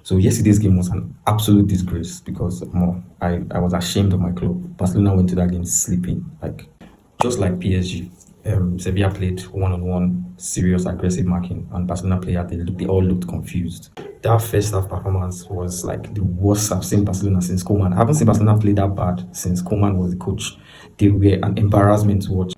So yesterday's game was an absolute disgrace because I was ashamed of my club. Barcelona went to that game sleeping, like just like PSG. Sevilla played one-on-one, serious, aggressive marking, and Barcelona players they all looked confused. That first half performance was like the worst I've seen Barcelona since Koeman. I haven't seen Barcelona play that bad since Koeman was the coach. They were an embarrassment to watch.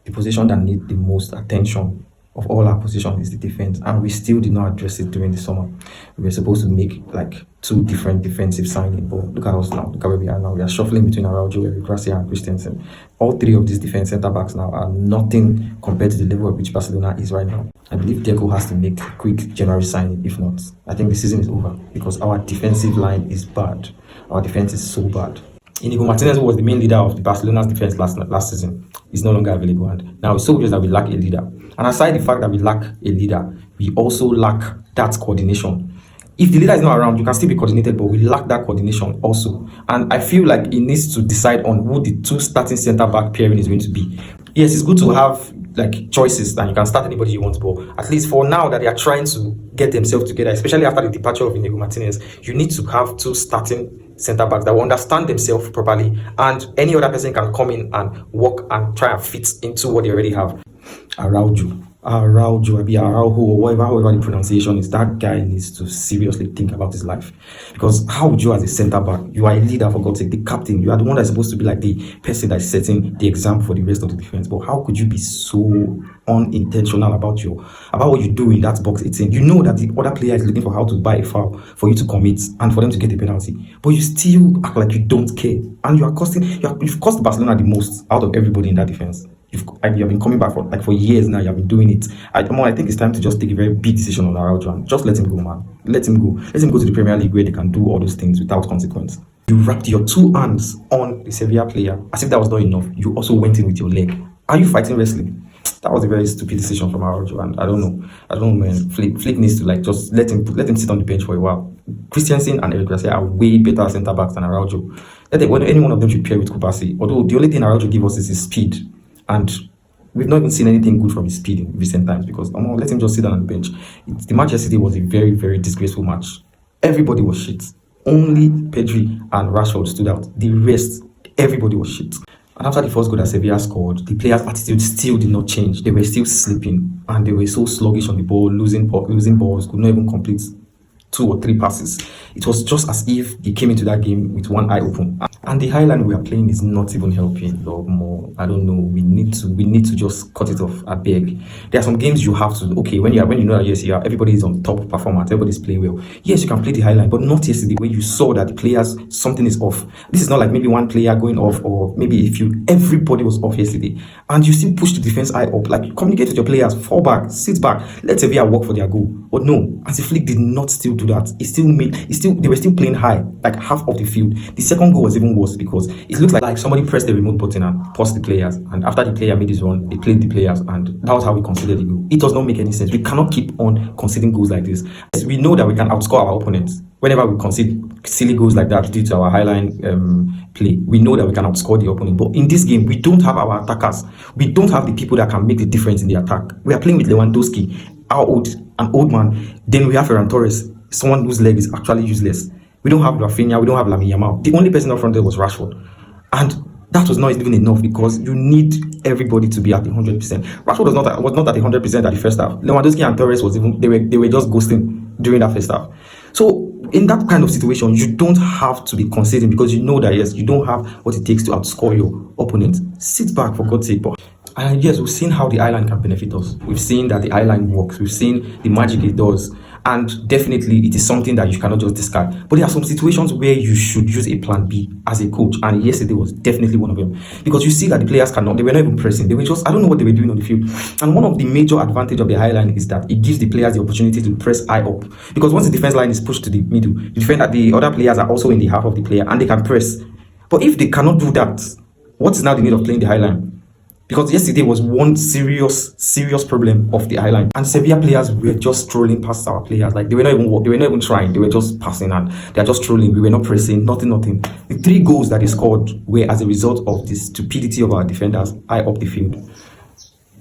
The position that need the most attention of all our positions is the defense, and we still did not address it during the summer. We were supposed to make like two different defensive signings, but look at us now. Look at where we are now. We are shuffling between Araujo, Gracia, and Christensen. All three of these defense centre backs now are nothing compared to the level at which Barcelona is right now. I believe Deco has to make a quick January signing. If not, I think the season is over because our defensive line is bad. Our defense is so bad. Inigo Martinez, who was the main leader of the Barcelona's defense last season, is no longer available. And now it's so obvious that we lack a leader. And aside the fact that we lack a leader, we also lack that coordination. If the leader is not around, you can still be coordinated, but we lack that coordination also. And I feel like he needs to decide on who the two starting centre back pairing is going to be. Yes, it's good to have like choices and you can start anybody you want, but at least for now that they are trying to get themselves together, especially after the departure of Inigo Martinez, you need to have two starting centre backs that will understand themselves properly, and any other person can come in and work and try and fit into what they already have. Araujo, or however the pronunciation is, that guy needs to seriously think about his life. Because how would you, as a centre back, you are a leader, for God's sake, the captain, you are the one that's supposed to be like the person that's setting the example for the rest of the defense. But how could you be so unintentional about what you do in that box 18? You know that the other player is looking for how to buy a foul for you to commit and for them to get a penalty, but you still act like you don't care, and you've cost Barcelona the most out of everybody in that defense. You've been coming back for years now. You have been doing it. I think it's time to just take a very big decision on Araujo and just let him go, man. Let him go. Let him go to the Premier League where they can do all those things without consequence. You wrapped your two hands on the Sevilla player as if that was not enough. You also went in with your leg. Are you fighting wrestling? That was a very stupid decision from Araujo, and I don't know, man. Flick needs to just let him sit on the bench for a while. Christensen and Eric Garcia are way better centre backs than Araujo. Any one of them should pair with Kubasi. Although the only thing Araujo gives us is his speed. And we've not even seen anything good from his speed in recent times because let him just sit down on the bench. The match yesterday was a very, very disgraceful match. Everybody was shit. Only Pedri and Rashford stood out. The rest, everybody was shit. And after the first goal that Sevilla scored, the players' attitude still did not change. They were still sleeping and they were so sluggish on the ball, losing balls, could not even complete 2 or 3 passes. It was just as if they came into that game with one eye open. And the highline we are playing is not even helping. More, I don't know. We need to just cut it off. I beg. There are some games you have to. Okay, when you know that yes, everybody is on top performance, everybody's playing well. Yes, you can play the highline, but not yesterday where you saw that the players something is off. This is not like maybe one player going off, or maybe everybody was off yesterday, and you still push the defense eye up. Like communicate with your players, fall back, sit back, let Sevilla work for their goal. But no, as if Flick did not still do that. They were still playing high, like half of the field. The second goal was even worse because it looks like somebody pressed the remote button and paused the players, and after the player made his run, they played the players, and that was how we conceded the goal. It does not make any sense. We cannot keep on conceding goals like this. We know that we can outscore our opponents whenever we concede silly goals like that due to our highline play. We know that we can outscore the opponent, but in this game we don't have our attackers. We don't have the people that can make the difference in the attack. We are playing with Lewandowski, an old man. Then we have Ferran Torres, someone whose leg is actually useless. We don't have Rafinha, we don't have Lamine Yamal. The only person up front there was Rashford. And that was not even enough because you need everybody to be at 100%. Rashford was not at 100% at the first half. Lewandowski and Torres they were just ghosting during that first half. So in that kind of situation, you don't have to be conceding because you know that yes, you don't have what it takes to outscore your opponent. Sit back, for God's sake. And yes, we've seen how the island can benefit us. We've seen that the island works. We've seen the magic it does. And definitely, it is something that you cannot just discard. But there are some situations where you should use a plan B as a coach. And yesterday was definitely one of them. Because you see that the players they were not even pressing. They were just, I don't know what they were doing on the field. And one of the major advantage of the high line is that it gives the players the opportunity to press high up. Because once the defense line is pushed to the middle, the other players are also in the half of the player and they can press. But if they cannot do that, what is now the need of playing the high line? Because yesterday was one serious problem of the highline, and Sevilla players were just strolling past our players. Like they were not even trying. They were just passing and they are just strolling. We were not pressing. Nothing. The 3 goals that they scored were as a result of the stupidity of our defenders high up the field.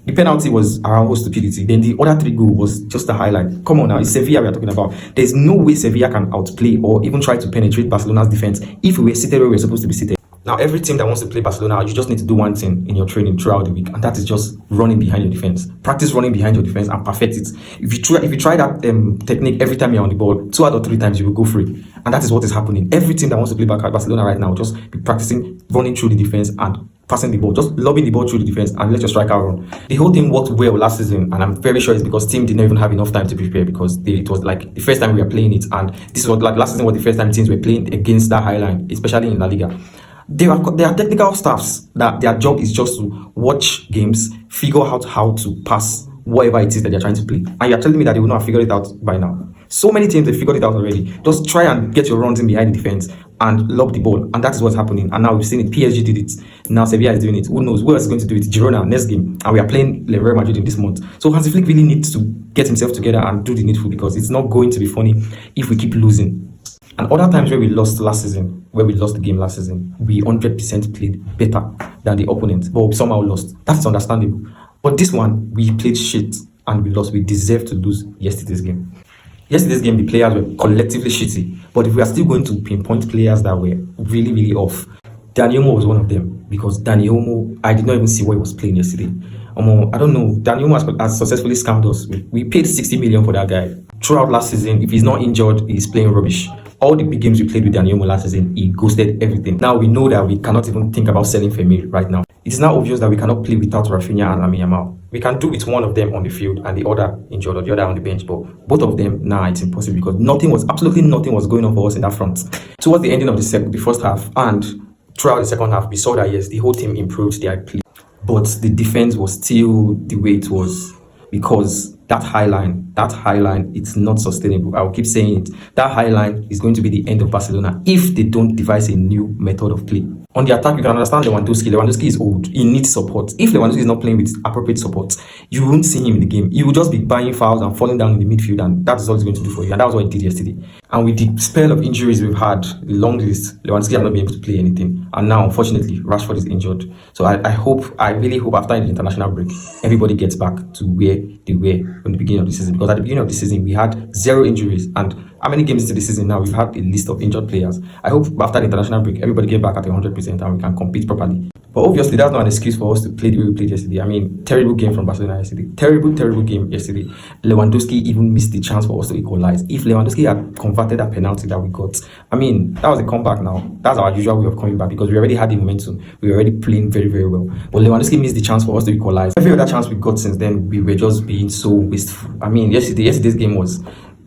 The penalty was Araujo's stupidity. Then the other 3 goals was just a highlight. Come on now, it's Sevilla we are talking about. There's no way Sevilla can outplay or even try to penetrate Barcelona's defense if we were seated where we were supposed to be seated. Now, every team that wants to play Barcelona, you just need to do one thing in your training throughout the week, and that is just running behind your defense. Practice running behind your defense and perfect it. If you try that technique every time you're on the ball, 2 out of 3 times you will go free. And that is what is happening. Every team that wants to play Barcelona right now will just be practicing running through the defense and passing the ball, just lobbing the ball through the defense and let your striker run. The whole thing worked well last season, and I'm very sure it's because team didn't even have enough time to prepare, because it was like the first time we were playing it, and this is what, like, last season was the first time teams were playing against that high line, especially in La Liga. There are technical staffs that their job is just to watch games, figure out how to pass whatever it is that they're trying to play. And you're telling me that they will not have figured it out by now. So many teams have figured it out already. Just try and get your runs in behind the defense and lob the ball. And that is what's happening. And now we've seen it. PSG did it. Now Sevilla is doing it. Who knows? Who else is going to do it? Girona next game. And we are playing Real Madrid in this month. So Hansi Flick really needs to get himself together and do the needful, because it's not going to be funny if we keep losing. And other times where we lost last season, where we lost the game last season, we 100% played better than the opponent, but we somehow lost. That's understandable. But this one, we played shit and we lost. We deserve to lose yesterday's game. Yesterday's game, the players were collectively shitty. But if we are still going to pinpoint players that were really, really off, Dani Olmo was one of them. Because Dani Olmo, I did not even see what he was playing yesterday. I don't know. Dani Olmo has successfully scammed us. We paid 60 million for that guy. Throughout last season, if he's not injured, he's playing rubbish. All the big games we played with Dani Olmo last season, he ghosted everything. Now we know that we cannot even think about selling Femi right now. It is now obvious that we cannot play without Rafinha and Lamine Yamal. We can do with one of them on the field and the other injured, or the other on the bench, but both of them, it's impossible, because absolutely nothing was going on for us in that front. Towards the ending of the first half and throughout the second half, we saw that yes, the whole team improved their play, but the defense was still the way it was, because that high line, it's not sustainable. I will keep saying it. That high line is going to be the end of Barcelona if they don't devise a new method of play. On the attack, you can understand Lewandowski. Lewandowski is old. He needs support. If Lewandowski is not playing with appropriate support, you won't see him in the game. He will just be buying fouls and falling down in the midfield, and that's all he's going to do for you. And that was what he did yesterday. And with the spell of injuries we've had, the long list, Lewandowski has not been able to play anything. And now, unfortunately, Rashford is injured. So I really hope after the international break, everybody gets back to where they were from the beginning of the season. Because at the beginning of the season, we had 0 injuries. And how many games into the season now? We've had a list of injured players. I hope after the international break, everybody get back at 100% and we can compete properly. But obviously, that's not an excuse for us to play the way we played yesterday. I mean, terrible game from Barcelona yesterday. Terrible game yesterday. Lewandowski even missed the chance for us to equalize. If Lewandowski had converted that penalty that we got, I mean, that was a comeback now. That's our usual way of coming back, because we already had the momentum. We were already playing very, very well. But Lewandowski missed the chance for us to equalize. Every other chance we got since then, we were just being so wasteful. I mean, yesterday's game was...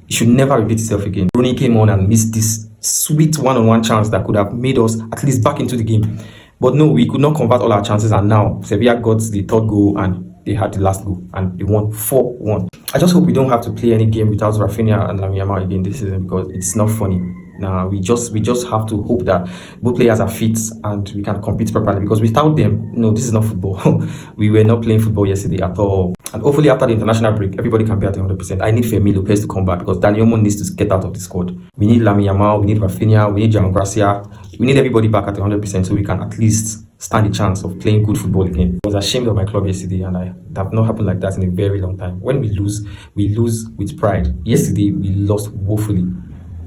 It should never repeat itself again. Rooney came on and missed this sweet one-on-one chance that could have made us at least back into the game. But no, we could not convert all our chances, and now Sevilla got the 3rd goal and they had the last goal and they won 4-1. I just hope we don't have to play any game without Rafinha and Lamine Yamal again this season, because it's not funny. Now we just have to hope that both players are fit and we can compete properly, because without them, no, this is not football. We were not playing football yesterday at all. And hopefully after the international break, everybody can be at 100%. I need Fermi Lopez to come back, because Dani Olmo needs to get out of the squad. We need Lamine Yamal, we need Rafinha, we need Jean Gracia. We need everybody back at 100% so we can at least stand a chance of playing good football again. I was ashamed of my club yesterday, and that have not happened like that in a very long time. When we lose with pride. Yesterday, we lost woefully.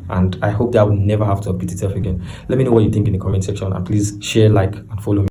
And I hope that will never have to repeat itself again. Let me know what you think in the comment section, and please share, like, and follow me.